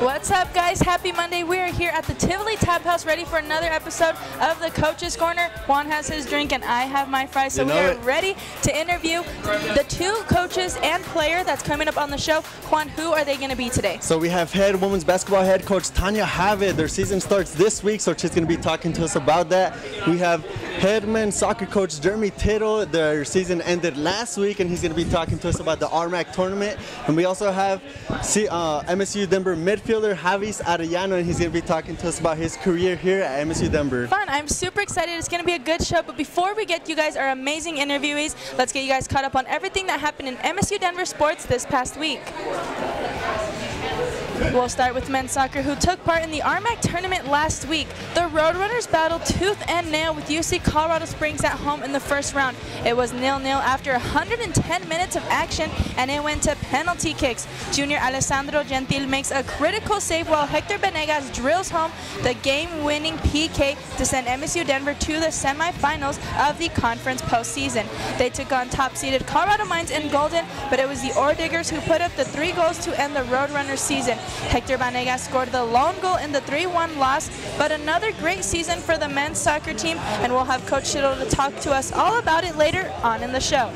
What's up, guys? Happy Monday. We are here at the Tivoli Tap House ready for another episode of the Coach's Corner. Juan has his drink and I have my fries, so we are ready to interview the two coaches and player that's coming up on the show. Juan, who are they going to be today? So we have women's basketball head coach Tanya Haave. Their season starts this week, so she's going to be talking to us about that. We have head men's soccer coach Jeremy Tittle. Their season ended last week, and he's going to be talking to us about the RMAC tournament. And we also have MSU Denver midfielder Javis Arellano, and he's going to be talking to us about his career here at MSU Denver. Fun. I'm super excited. It's going to be a good show. But before we get you guys our amazing interviewees, let's get you guys caught up on everything that happened in MSU Denver sports this past week. We'll start with men's soccer, who took part in the RMAC tournament last week. The Roadrunners battled tooth and nail with UC Colorado Springs at home in the first round. It was 0-0 after 110 minutes of action, and it went to penalty kicks. Junior Alessandro Gentil makes a critical save while Hector Venegas drills home the game-winning PK to send MSU Denver to the semifinals of the conference postseason. They took on top-seeded Colorado Mines in Golden, but it was the Ore Diggers who put up the 3 goals to end the Roadrunners season. Hector Venegas scored the lone goal in the 3-1 loss, but another great season for the men's soccer team, and we'll have Coach Tittle to talk to us all about it later on in the show.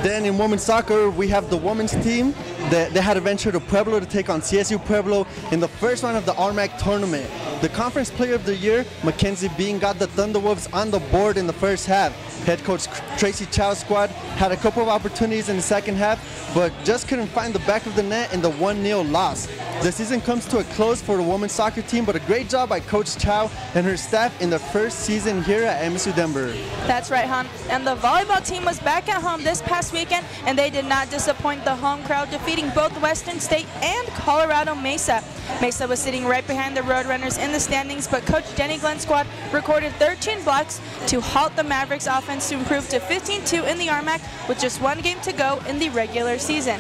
Then in women's soccer, we have the women's team. They had a venture to Pueblo to take on CSU Pueblo in the first round of the RMAC tournament. The conference player of the year, Mackenzie Bean, got the Thunderwolves on the board in the first half. Head coach Tracy Chow's squad had a couple of opportunities in the second half, but just couldn't find the back of the net in the 1-0 loss. The season comes to a close for the women's soccer team, but a great job by Coach Chow and her staff in their first season here at MSU Denver. That's right, Juan. And the volleyball team was back at home this past weekend, and they did not disappoint the home crowd, defeating both Western State and Colorado Mesa. Mesa was sitting right behind the Roadrunners in the standings, but Coach Jenny Glenn's squad recorded 13 blocks to halt the Mavericks offense to improve to 15-2 in the RMAC with just 1 game to go in the regular season.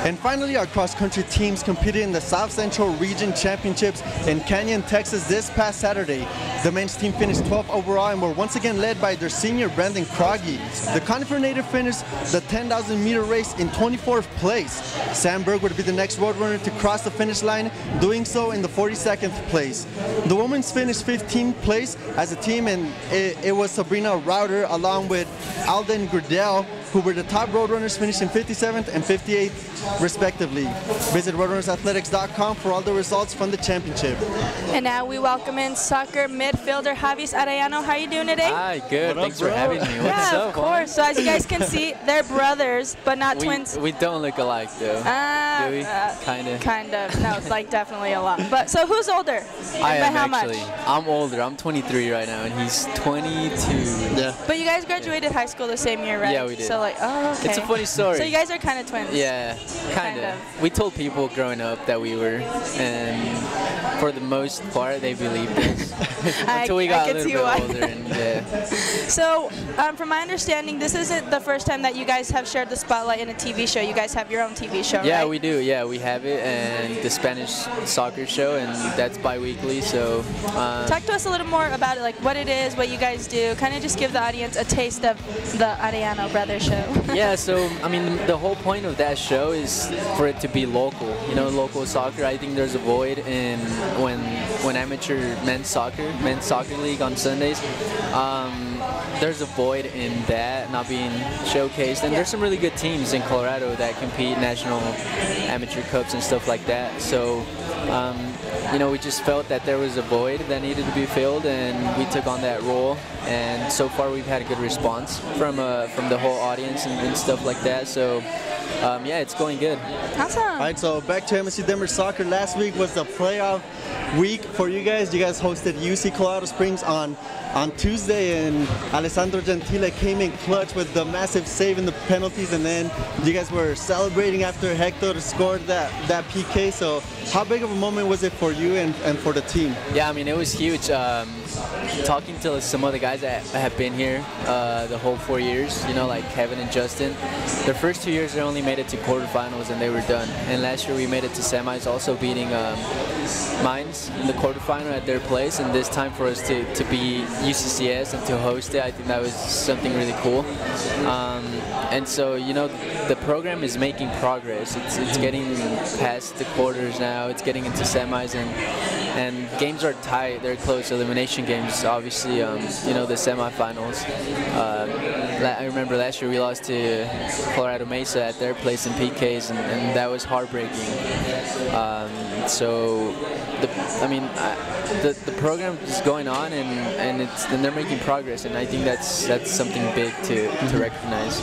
And finally, our cross-country teams competed in the South Central Region Championships in Canyon, Texas this past Saturday. The men's team finished 12th overall and were once again led by their senior Brandon Croggy. The Conifer native finished the 10,000-meter race in 24th place. Sam Berg would be the next Roadrunner to cross the finish line, doing so in the 42nd place. The women's finished 15th place as a team, and it was Sabrina Rauter along with Alden Gurdell, who were the top Roadrunners, finishing 57th and 58th respectively. Visit roadrunnersathletics.com for all the results from the championship. And now we welcome in soccer midfielder Javis Arellano. How are you doing today? Hi, good. Thanks for having me. What's yeah, up? Of course. So as you guys can see, they're brothers, but not twins. We don't look alike, though. Do we? Kind of. Kind of. No, it's like definitely a lot. But so who's older? I am how actually. Much? I'm older. I'm 23 right now, and he's 22. Yeah. But you guys graduated high school the same year, right? Yeah, we did. So like, oh, okay. It's a funny story. So you guys are kind of twins. Yeah, kind of. We told people growing up that we were, and for the most part, they believed us until we got a little bit older. And, yeah. So, from my understanding, this isn't the first time that you guys have shared the spotlight in a TV show. You guys have your own TV show, yeah, right? we do. Yeah, we have it, and the Spanish soccer show, and that's bi-weekly. So, talk to us a little more about it, like what it is, what you guys do. Kind of just give the audience a taste of the Arellano Brothers show. Yeah, so I mean, the whole point of that show is for it to be local. You know, local soccer. I think there's a void in when amateur men's soccer league on Sundays. There's a void in that not being showcased, and there's some really good teams in Colorado that compete national amateur cups and stuff like that. So, you know, we just felt that there was a void that needed to be filled, and we took on that role. And so far, we've had a good response from the whole audience and stuff like that. So, yeah, it's going good. Awesome. All right, so back to MSU Denver soccer. Last week was the playoff week for you guys. You guys hosted UC Colorado Springs on Tuesday, and Alessandro Gentile came in clutch with the massive save in the penalties, and then you guys were celebrating after Hector scored that PK. So how big of a moment was it for you and for the team? Yeah, I mean, it was huge. Talking to some of the guys that have been here the whole 4 years, you know, like Kevin and Justin, their first 2 years they only made it to quarterfinals and they were done. And last year we made it to semis, also beating Mines in the quarterfinal at their place. And this time for us to be UCCS and to host it, I think that was something really cool. and so, you know, the program is making progress. It's getting past the quarters now. It's getting into semis, and games are tight. They're close. Elimination games, obviously. You know, the semifinals. I remember last year we lost to Colorado Mesa at their place in PKs, and that was heartbreaking. So, the program is going on, and they're making progress, and I think that's something big to recognize.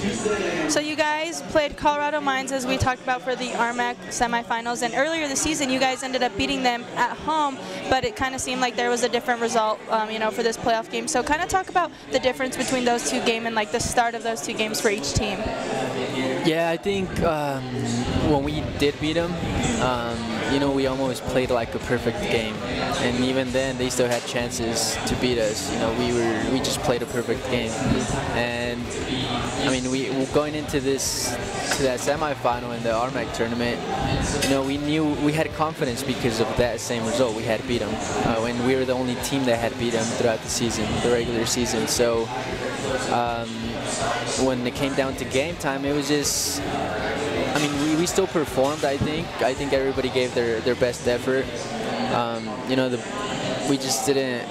So you guys played Colorado Mines, as we talked about, for the RMAC semifinals, and earlier this season you guys ended up beating them at home, but it kind of seemed like there was a different result, you know, for this playoff game. So kind of talk about the difference between those two games and like the start of those two games for each team. Yeah, I think when we did beat them, you know, we almost played like a perfect game, and even then they still had chances to beat us. You know, we just played a perfect game, and I mean, we going into that semifinal in the RMAC tournament, you know, we knew we had confidence because of that same result. We had beat them, and we were the only team that had beat them throughout the season, the regular season. So when it came down to game time, it was just, I mean, we still performed. I think everybody gave their best effort. You know, we just didn't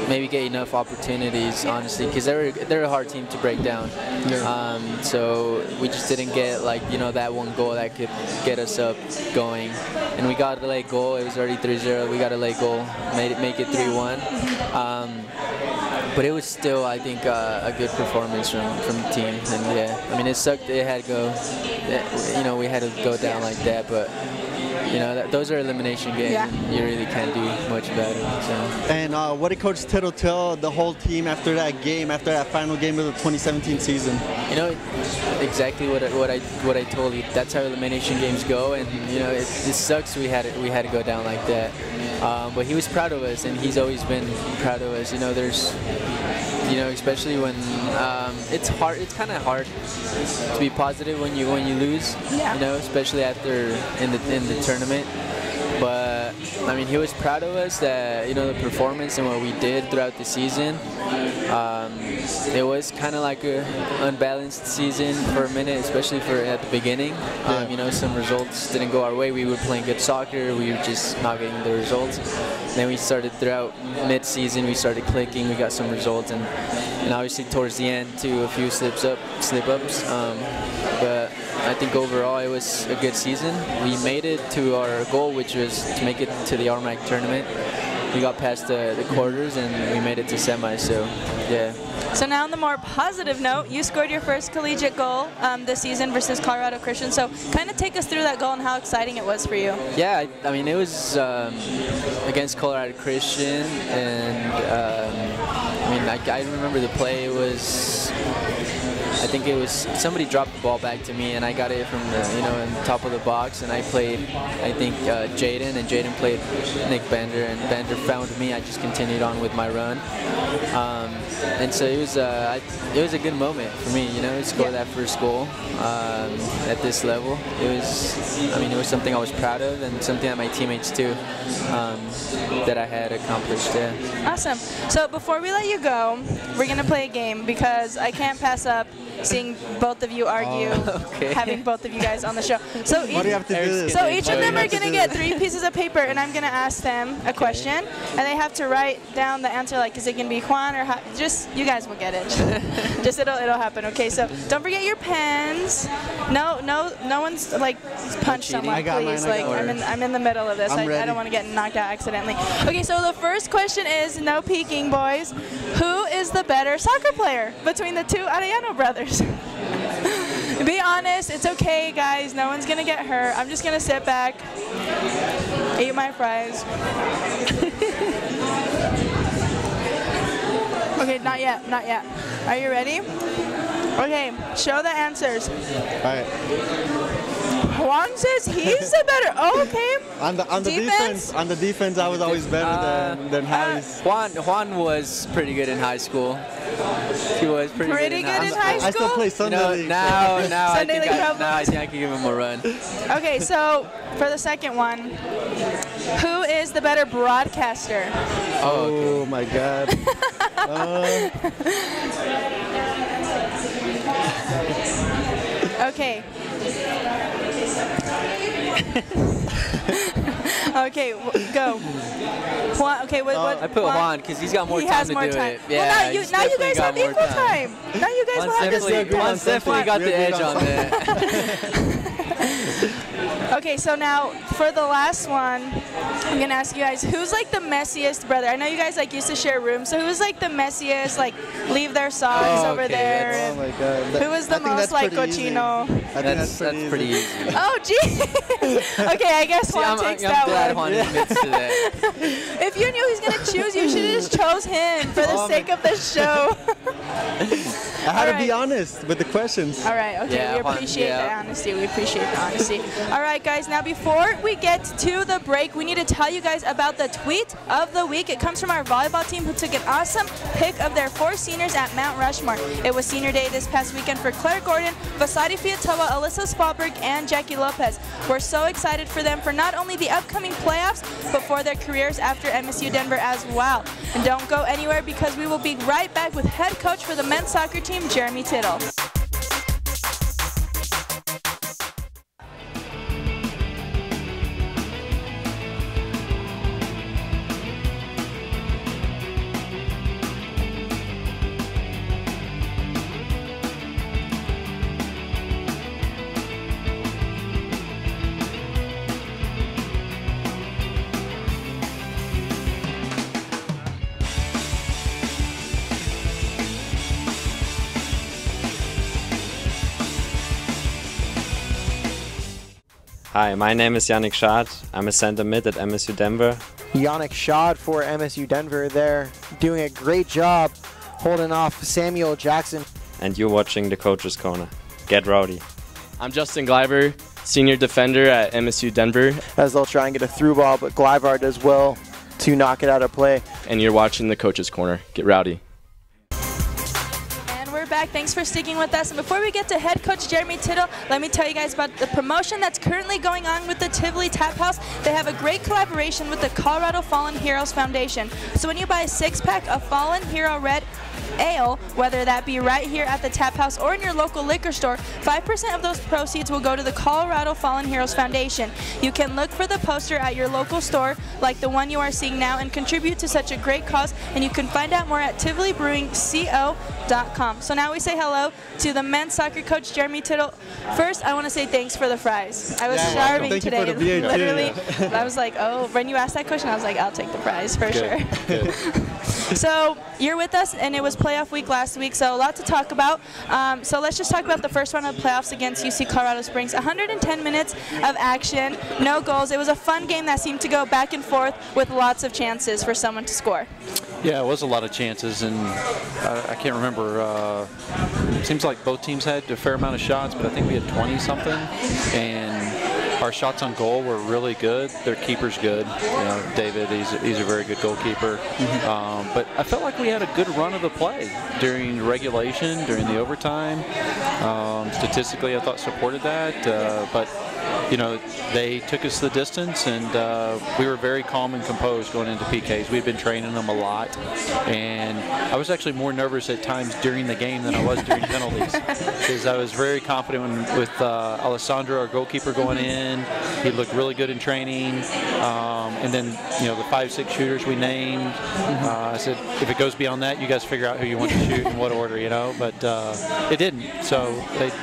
maybe get enough opportunities, honestly, because they're a hard team to break down. Yeah. So we just didn't get, like, you know, that one goal that could get us up going. And we got a late goal. It was already 3-0. We got a late goal, make it 3-1. But it was still, I think, a good performance from the team. And yeah, I mean, it sucked. It had to go. You know, we had to go down like that, but. You know, those are elimination games. Yeah. And you really can't do much about it. So. And what did Coach Tittle tell the whole team after that game, after that final game of the 2017 season? You know, exactly what I told you. That's how elimination games go, and you know, it sucks we had to go down like that. But he was proud of us, and he's always been proud of us. You know, you know, especially when it's hard. It's kind of hard to be positive when you lose. Yeah. You know, especially after in the tournament. But I mean, he was proud of us that, you know, the performance and what we did throughout the season. It was kind of like a unbalanced season for a minute, especially at the beginning. You know, some results didn't go our way. We were playing good soccer. We were just not getting the results. Then we started throughout mid-season. We started clicking. We got some results, and obviously towards the end too, a few slip-ups. But I think overall it was a good season. We made it to our goal, which was to make it to the RMAC tournament. We got past the quarters and we made it to semis, so yeah. So now on the more positive note, you scored your first collegiate goal this season versus Colorado Christian. So kind of take us through that goal and how exciting it was for you. Yeah, I mean, it was against Colorado Christian, and I mean, I remember the play. It was, I think it was somebody dropped the ball back to me, and I got it from the, you know, in the top of the box, and I played, I think, Jaden, and Jaden played Nick Bender, and Bender found me. I just continued on with my run, and so it was a good moment for me, you know, to score that first goal at this level. It was, I mean, it was something I was proud of, and something that my teammates too, that I had accomplished. Yeah. Awesome. So before we let you go, we're gonna play a game because I can't pass up seeing both of you argue, having both of you guys on the show. So why do you have to do this? So each of them are going to get 3 pieces of paper, and I'm going to ask them a question, and they have to write down the answer, like, is it going to be Juan or just, you guys will get it. Just it'll happen, okay? So don't forget your pens. No one's like punch someone, please. Like, I'm in the middle of this. I don't want to get knocked out accidentally. Okay, so the first question is, no peeking, boys. Who is the better soccer player between the two Arellano brothers? Be honest, it's okay, guys. No one's gonna get hurt. I'm just gonna sit back, eat my fries. Okay, not yet, not yet. Are you ready? Okay, show the answers. All right. Juan says he's the better. Oh, okay. On the defense, I was always better than Javis. Juan was pretty good in high school. He was pretty good in high school. I still play Sunday League. Now I think I can give him a run. Okay, so for the second one, who is the better broadcaster? Oh my God. Okay. Okay, go. Juan, okay, what? I put Juan because he's got more he time has to more do time. it. Yeah, Well, now you guys have equal time. Now you guys will have the same time. Juan's definitely got the edge on that. Okay, so now for the last one, I'm gonna ask you guys, who's like the messiest brother? I know you guys like used to share rooms, so who's like the messiest, like leave their socks over there? Oh my God. Who was the most like cochino? I think that's pretty easy. Oh, gee. Okay, I guess Juan takes that I'm glad one. Juan admits to that. If you knew he's gonna choose, you should have just chose him for the sake of the show. I had to be honest with the questions. All right, okay, Yeah, we appreciate the honesty. We appreciate the honesty. All right, guys, now before we get to the break, we need to tell you guys about the tweet of the week. It comes from our volleyball team who took an awesome pic of their 4 seniors at Mount Rushmore. It was senior day this past weekend for Claire Gordon, Vasadi Fiatoa, Alyssa Spalberg, and Jackie Lopez. We're so excited for them for not only the upcoming playoffs, but for their careers after MSU Denver as well. And don't go anywhere because we will be right back with head coach for the men's soccer team, Jeremy Tittle. Hi, my name is Yannick Schad. I'm a center mid at MSU Denver. Yannick Schad for MSU Denver. They're doing a great job holding off Samuel Jackson. And you're watching the Coach's Corner. Get rowdy. I'm Justin Gleiber, senior defender at MSU Denver. As they'll try and get a through ball, but Gleiber does well to knock it out of play. And you're watching the Coach's Corner. Get rowdy. Back. Thanks for sticking with us. And before we get to head coach Jeremy Tittle, let me tell you guys about the promotion that's currently going on with the Tivoli Tap House. They have a great collaboration with the Colorado Fallen Heroes Foundation. So when you buy a 6-pack of Fallen Hero Red Ale, whether that be right here at the Tap House or in your local liquor store, 5% of those proceeds will go to the Colorado Fallen Heroes Foundation. You can look for the poster at your local store like the one you are seeing now and contribute to such a great cause, and you can find out more at TivoliBrewingCO.com. So now we say hello to the men's soccer coach Jeremy Tittle. First, I want to say thanks for the fries. I was starving today. Literally, I was like, oh, when you asked that question, I was like, I'll take the fries for sure. So you're with us, and it was playoff week last week, so a lot to talk about. So let's just talk about the first round of the playoffs against UC Colorado Springs. 110 minutes of action, no goals. It was a fun game that seemed to go back and forth with lots of chances for someone to score. Yeah, it was a lot of chances, and I can't remember. It seems like both teams had a fair amount of shots, but I think we had 20-something, and our shots on goal were really good. Their keeper's good. You know, David, he's a very good goalkeeper. But I felt like we had a good run of the play during regulation, during the overtime. Statistically, I thought supported that, but you know, they took us the distance, and we were very calm and composed going into PKs. We'd been training them a lot, and I was actually more nervous at times during the game than I was during penalties, because I was very confident with Alessandro, our goalkeeper, going in. He looked really good in training, and then, you know, the 5-6 shooters we named. I said, if it goes beyond that, you guys figure out who you want to shoot in what order, you know. But it didn't, so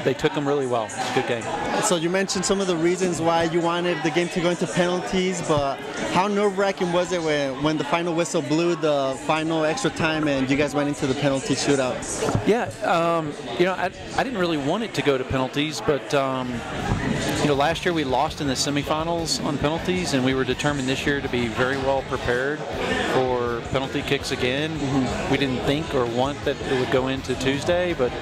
they took them really well. It's a good game. So you mentioned some of the reasons why you wanted the game to go into penalties, but how nerve-wracking was it when the final whistle blew the final extra time and you guys went into the penalty shootout? Yeah, you know, I didn't really want it to go to penalties, but you know, last year we lost in the semifinals on penalties, and we were determined this year to be very well prepared for penalty kicks again. We didn't think or want that it would go into Tuesday, but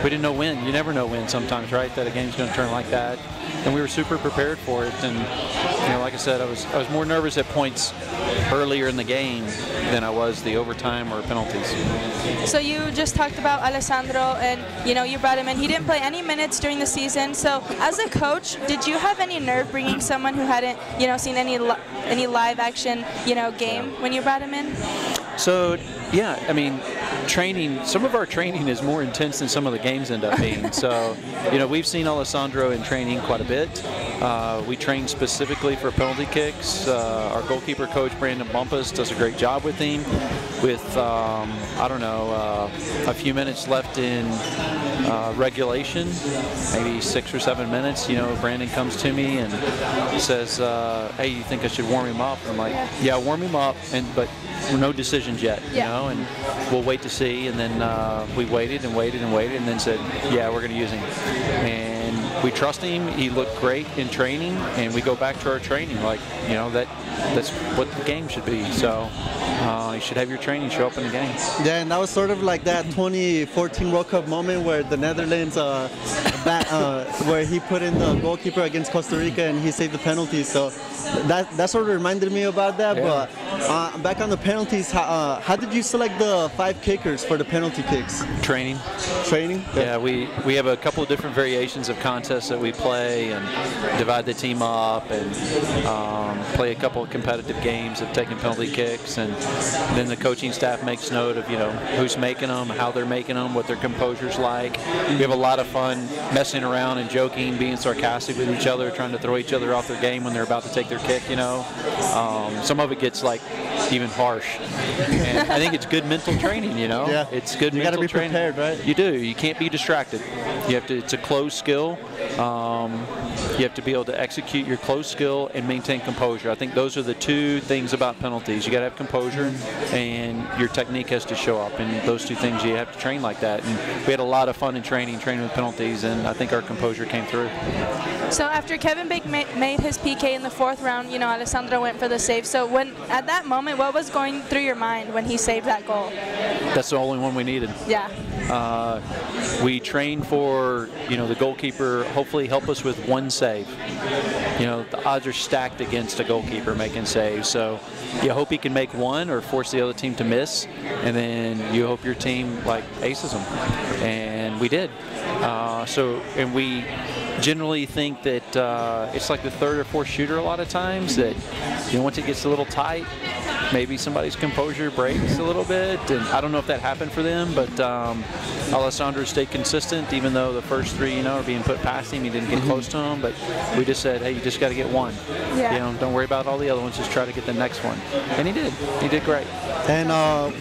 we didn't know when. You never know when sometimes, right, that a game's going to turn like that. And we were super prepared for it. And, you know, like I said, I was more nervous at points earlier in the game than I was the overtime or penalties. So you just talked about Alessandro, and, you know, you brought him in. He didn't play any minutes during the season. So as a coach, did you have any nerve bringing someone who hadn't, you know, seen any live action, you know, game when you brought him in? So, yeah, I mean, training, some of our training is more intense than some of the games end up being. So, you know, we've seen Alessandro in training quite a bit. We train specifically for penalty kicks. Our goalkeeper coach, Brandon Bumpus, does a great job with him. With, I don't know, a few minutes left in regulation, maybe 6 or 7 minutes, you know, Brandon comes to me and says, hey, you think I should warm him up? And I'm like, yeah, warm him up, but no decisions yet, you know, and we'll wait to see. And then we waited and waited and waited, and then said, yeah, we're going to use him. And we trust him. He looked great in training, and we go back to our training like, you know, that's what the game should be. So you should have your training show up in the game. Yeah, and that was sort of like that 2014 World Cup moment where the Netherlands, where he put in the goalkeeper against Costa Rica and he saved the penalty. So that sort of reminded me about that. Yeah. But back on the penalties, how did you select the 5 kickers for the penalty kicks? Training. Training? Yeah, we have a couple of different variations of contests that we play and divide the team up and play a couple of competitive games of taking penalty kicks, and then the coaching staff makes note of, you know, who's making them, how they're making them, what their composure's like. We have a lot of fun messing around and joking, being sarcastic with each other, trying to throw each other off their game when they're about to take their kick, you know. Some of it gets like even harsh, and I think it's good mental training, you know. Yeah. It's good you mental training. You got to be prepared, right? You do. You can't be distracted. You have to. It's a closed skill. You have to be able to execute your closed skill and maintain composure. I think those are the 2 things about penalties. You got to have composure, and your technique has to show up. And those 2 things, you have to train like that. And we had a lot of fun in training with penalties, and I think our composure came through. So after Kevin Bake made his PK in the 4th round, you know, Alessandro went for the save. So at that moment, what was going through your mind when he saved that goal? That's the only one we needed. Yeah. We trained for, you know, the goalkeeper hopefully help us with 1 save. You know, the odds are stacked against a goalkeeper making saves, so you hope he can make 1 or force the other team to miss, and then you hope your team like aces them, and we did. And we generally think that it's like the 3rd or 4th shooter a lot of times, that, you know, once it gets a little tight, maybe somebody's composure breaks a little bit, and I don't know if that happened for them, but Alessandro stayed consistent, even though the first 3, you know, are being put past him. He didn't get close to him, but we just said, hey, you just got to get 1. Yeah. You know, don't worry about all the other ones, just try to get the next one. And he did. He did great. And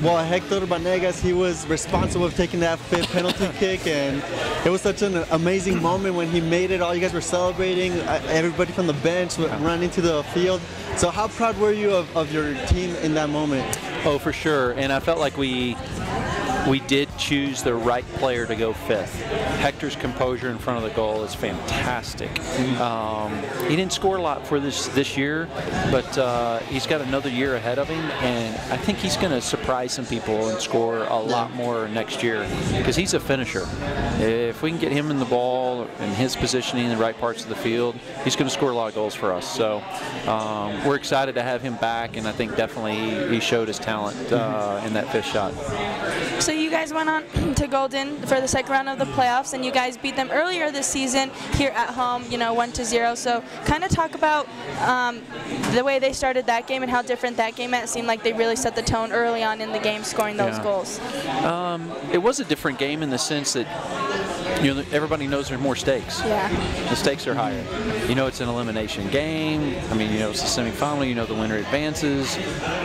well, Hector Banegas, he was responsible for taking that 5th penalty kick, and it was such an amazing moment when he made it. All you guys were celebrating. Everybody from the bench ran into the field. So how proud were you of your team in that moment? Oh, for sure. And I felt like we did choose the right player to go 5th. Hector's composure in front of the goal is fantastic. He didn't score a lot for this year, but he's got another year ahead of him, and I think he's going to surprise some people and score a lot more next year, because he's a finisher. If we can get him in the ball and his positioning in the right parts of the field, he's going to score a lot of goals for us. So we're excited to have him back, and I think definitely he showed his talent in that 5th shot. So you guys went on to Golden for the 2nd round of the playoffs, and you guys beat them earlier this season here at home, you know, 1-0. So kind of talk about the way they started that game and how different that game. It seemed like they really set the tone early on in the game, scoring those goals. It was a different game in the sense that, you know, everybody knows there's more stakes. Yeah. The stakes are higher. You know, it's an elimination game. I mean, you know, it's the semifinal. You know, the winner advances.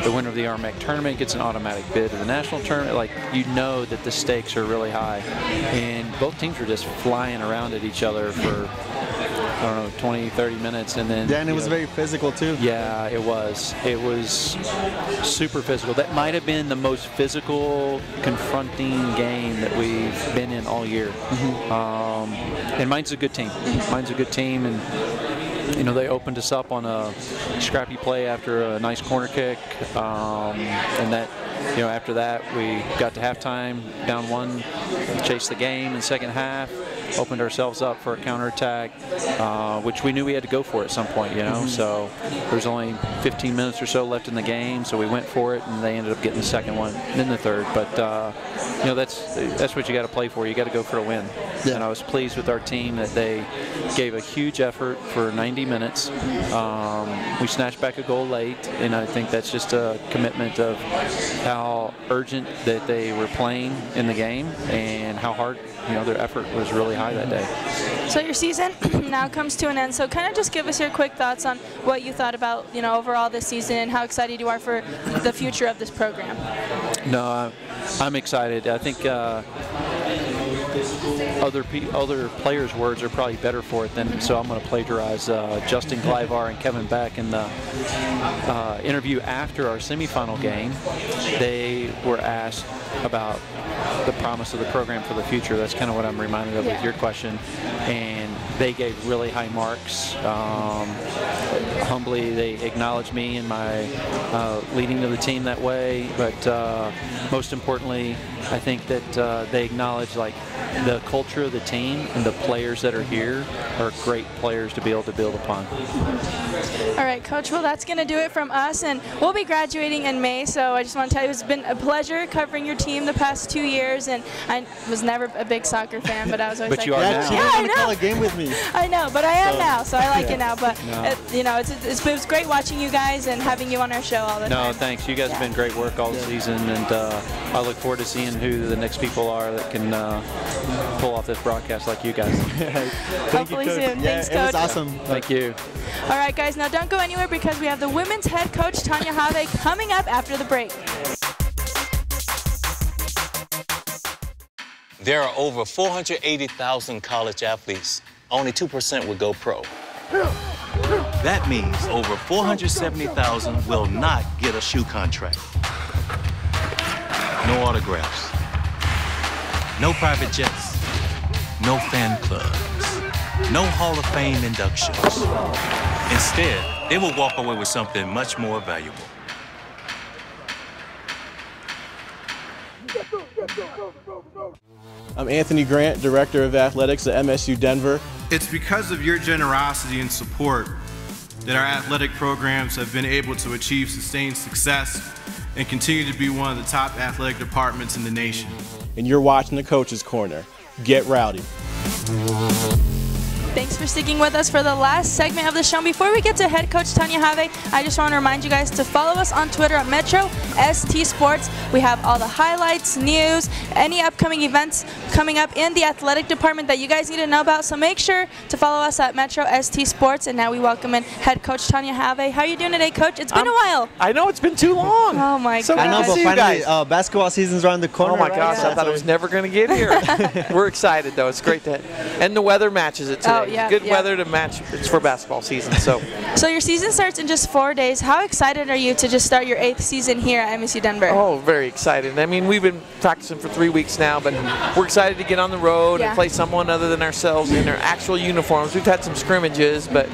The winner of the RMAC tournament gets an automatic bid to the national tournament. Like, you know that the stakes are really high. And both teams were just flying around at each other for, I don't know, 20, 30 minutes. And then, yeah, and it was very physical, too. Yeah, it was. It was super physical. That might have been the most physical, confronting game that we've been in all year. And mine's a good team. Mine's a good team, and, you know, they opened us up on a scrappy play after a nice corner kick, and that, you know, after that we got to halftime, down 1, chased the game in the 2nd half, opened ourselves up for a counterattack, which we knew we had to go for at some point, you know. So there's only 15 minutes or so left in the game, so we went for it, and they ended up getting the second one, and then the third. But you know, that's what you got to play for. You got to go for a win. Yeah. And I was pleased with our team that they gave a huge effort for 90 minutes. We snatched back a goal late, and I think that's just a commitment of how urgent that they were playing in the game and how hard, you know, their effort was really high that day. So your season now comes to an end. So kind of just give us your quick thoughts on what you thought about, you know, overall this season and how excited you are for the future of this program. No, I'm excited. I think other players' words are probably better for it than, so I'm going to plagiarize Justin Glyvar and Kevin Beck in the interview after our semifinal game. They were asked about the promise of the program for the future. That's kind of what I'm reminded of with your question. And they gave really high marks. Humbly, they acknowledged me and my leading of the team that way. But most importantly, I think that they acknowledge like the culture of the team and the players that are here are great players to be able to build upon. All right, Coach, well, that's going to do it from us, and we'll be graduating in May, so I just want to tell you it's been a pleasure covering your team the past 2 years, and I was never a big soccer fan, but I was always but you are now. Yeah, I know. Call a game with me. I know, but I am now, so I like it now. But you know, it was great watching you guys and having you on our show all the time. No, thanks. You guys have been great work all season, and I look forward to seeing who the next people are that can pull off this broadcast like you guys. Hopefully soon. Thanks, Coach. It was awesome. Thank you. All right, guys, now don't go anywhere because we have the women's head coach, Tanya Haave, coming up after the break. There are over 480,000 college athletes. Only 2% would go pro. That means over 470,000 will not get a shoe contract. No autographs. No private jets. No fan clubs. No Hall of Fame inductions. Instead, they will walk away with something much more valuable. I'm Anthony Grant, Director of Athletics at MSU Denver. It's because of your generosity and support that our athletic programs have been able to achieve sustained success and continue to be one of the top athletic departments in the nation. And you're watching the Coach's Corner. Get rowdy. Thanks for sticking with us for the last segment of the show. Before we get to head coach Tanya Haave, I just want to remind you guys to follow us on Twitter at Metro ST Sports. We have all the highlights, news, any upcoming events coming up in the athletic department that you guys need to know about. So make sure to follow us at Metro ST Sports. And now we welcome in head coach Tanya Haave. How are you doing today, coach? It's been a while. I know, it's been too long. Oh my so God. I know, but finally basketball season's around the corner. Oh my gosh, I thought I was never going to get here. We're excited though. It's great to, and the weather matches it today. Oh, yeah, good weather to match. It's for basketball season. So your season starts in just 4 days. How excited are you to just start your 8th season here at MSU Denver? Oh, very excited. I mean, we've been practicing for 3 weeks now, but we're excited to get on the road and play someone other than ourselves in their actual uniforms. We've had some scrimmages, but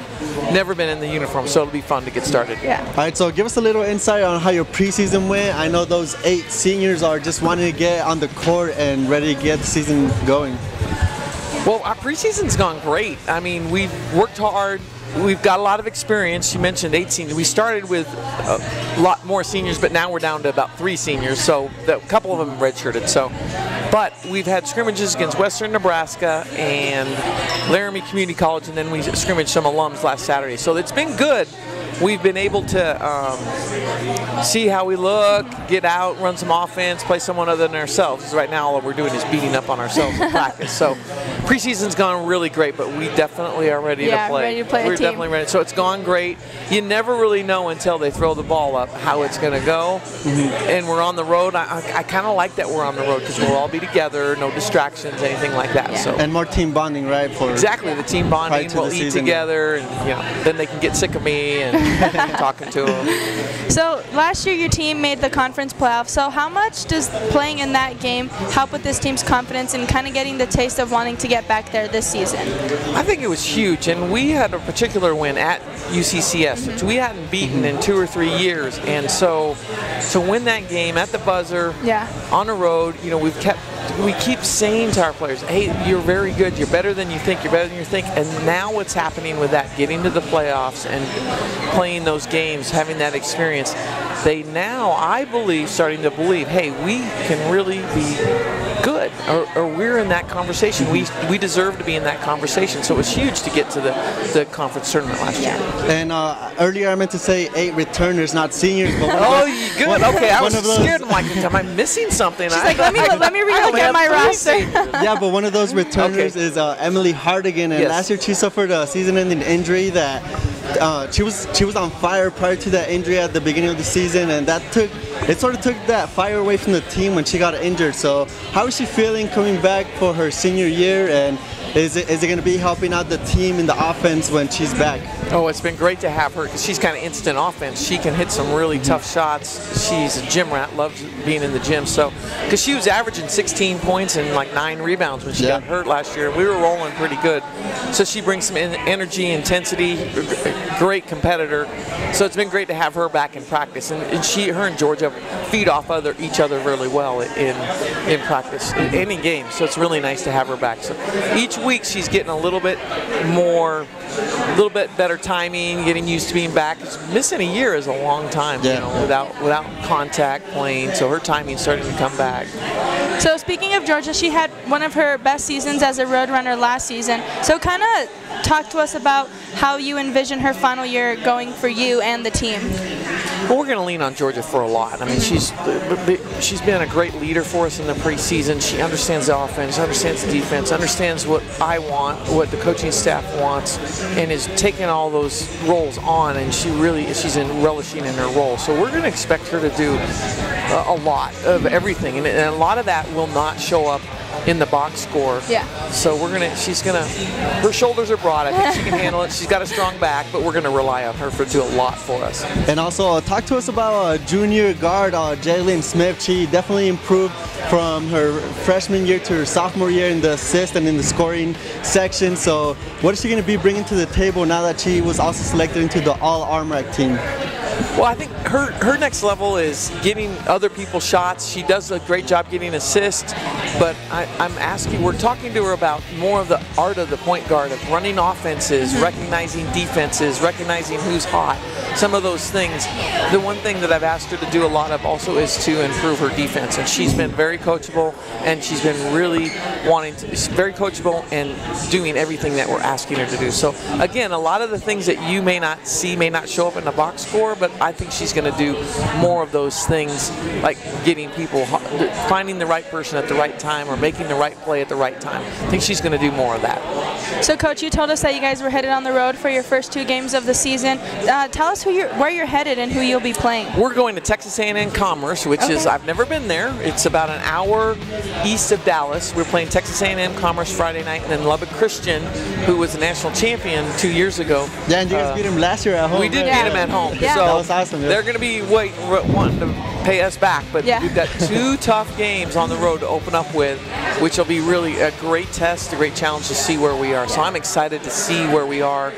never been in the uniform, so it'll be fun to get started. Yeah. All right, so give us a little insight on how your preseason went. I know those 8 seniors are just wanting to get on the court and ready to get the season going. Well, our preseason's gone great. I mean, we've worked hard. We've got a lot of experience. You mentioned 8 seniors. We started with a lot more seniors, but now we're down to about 3 seniors. So a couple of them redshirted. But we've had scrimmages against Western Nebraska and Laramie Community College, and then we scrimmaged some alums last Saturday. So it's been good. We've been able to see how we look, get out, run some offense, play someone other than ourselves. Right now, all we're doing is beating up on ourselves in practice. So preseason's gone really great, but we definitely are ready to play. Ready to play We're definitely ready. So it's gone great. You never really know until they throw the ball up how it's going to go. And we're on the road. I kind of like that we're on the road because we'll all be together, no distractions, anything like that. So and more team bonding, right? For exactly, the team bonding. We'll eat together, and then they can get sick of me and talking to them. So last year your team made the conference playoffs. So how much does playing in that game help with this team's confidence and kind of getting the taste of wanting to get back there this season? I think it was huge, and we had a particular win at UCCS, which we hadn't beaten in 2 or 3 years, and so to win that game at the buzzer, on the road, we've kept we keep saying to our players, hey, you're very good, you're better than you think, you're better than you think. And now what's happening with that, getting to the playoffs and playing those games, having that experience, they now, I believe, starting to believe, hey, we can really be good, or we're in that conversation. We deserve to be in that conversation. So it was huge to get to the conference tournament last year. And earlier I meant to say 8 returners, not seniors. But good. Okay, I was scared. I'm like, am I missing something? She's like, let me relook at my roster. Yeah, but one of those returners is Emily Hardigan, and last year she suffered a season-ending injury that she was on fire prior to that injury at the beginning of the season, and that sort of took that fire away from the team when she got injured. So how is she feeling coming back for her senior year, and is it going to be helping out the team in the offense when she's back? Oh, it's been great to have her because she's kind of instant offense. She can hit some really tough shots. She's a gym rat, loves being in the gym. So, because she was averaging 16 points and like 9 rebounds when she got hurt last year, and we were rolling pretty good. So she brings some energy, intensity, great competitor. So it's been great to have her back in practice, and her and Georgia feed off each other really well in practice, in any game. So it's really nice to have her back. So each week she's getting a little bit better timing, getting used to being back. Missing a year is a long time, you know, without contact playing. So her timing's starting to come back. So speaking of Georgia, she had one of her best seasons as a Roadrunner last season. So kind of talk to us about how you envision her final year going for you and the team. Well, we're going to lean on Georgia for a lot. I mean, she's been a great leader for us in the preseason. She understands the offense, understands the defense, understands what I want, what the coaching staff wants, and is taking all those roles on, and she's relishing in her role. So we're going to expect her to do a lot of everything, and a lot of that will not show up in the box score. Yeah. So her shoulders are broad. I think she can handle it. She's got a strong back, but we're going to rely on her to do a lot for us. And also, talk to us about junior guard Jalen Smith. She definitely improved from her freshman year to her sophomore year in the assist and in the scoring section. So what is she going to be bringing to the table now that she was also selected into the All-Armrack team? Well, I think her next level is getting other people's shots. She does a great job getting assists, but we're talking to her about more of the art of the point guard, of running offenses, recognizing defenses, recognizing who's hot, some of those things. The one thing that I've asked her to do a lot of also is to improve her defense, and she's been very coachable, and she's been really very coachable and doing everything that we're asking her to do. So again, a lot of the things that you may not see may not show up in the box score, but I think she's going to do more of those things, like getting people, finding the right person at the right time, or making the right play at the right time. I think she's going to do more of that. So, Coach, you told us that you guys were headed on the road for your first 2 games of the season. Tell us where you're headed and who you'll be playing. We're going to Texas A&M Commerce, which is, I've never been there. It's about an hour east of Dallas. We're playing Texas A&M Commerce Friday night, and then Lubbock Christian, who was the national champion 2 years ago. Yeah, and you guys beat him last year at home. We did beat him at home. Yeah. So that was awesome. They're going to be wanting to pay us back, but we've got 2 tough games on the road to open up with, which will be really a great test, a great challenge to see where we are. So I'm excited to see where we are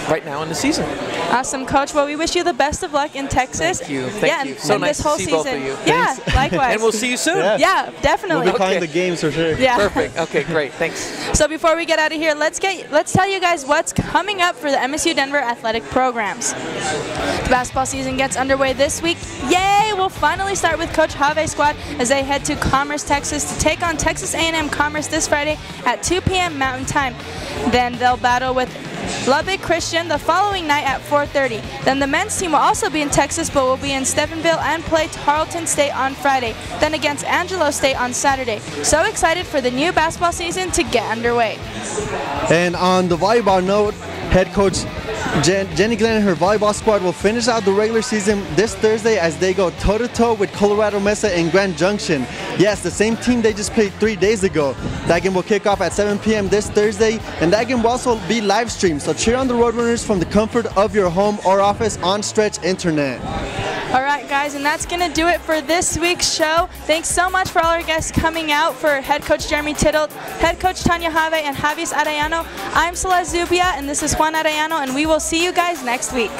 right now in the season. Awesome, Coach. Well, we wish you the best of luck in Texas. Thank you. Thank you. So nice to see both of you. Yeah, likewise. And we'll see you soon. Yeah, definitely. We'll be calling the games for sure. Yeah. Perfect. Okay, great. Thanks. So before we get out of here, let's tell you guys what's coming up for the MSU Denver athletic programs. The basketball season gets underway this week. Yay! We'll finally start with Coach Haave's squad as they head to Commerce, Texas to take on Texas A&M Commerce this Friday at 2 p.m. Mountain Time. Then they'll battle with Lubbock Christian the following night at 4:30. Then the men's team will also be in Texas, but will be in Stephenville and play Tarleton State on Friday, then against Angelo State on Saturday. So excited for the new basketball season to get underway. And on the volleyball note, head coach Jenny Glenn and her volleyball squad will finish out the regular season this Thursday as they go toe-to-toe with Colorado Mesa in Grand Junction. Yes, the same team they just played 3 days ago. That game will kick off at 7 p.m. this Thursday, and that game will also be live streamed. So cheer on the Roadrunners from the comfort of your home or office on Stretch Internet. All right, guys, and that's going to do it for this week's show. Thanks so much for all our guests coming out, for head coach Jeremy Tittle, head coach Tanya Haave, and Javis Arellano. I'm Celeste Zubia, and this is Juan Arellano, and we will see you guys next week.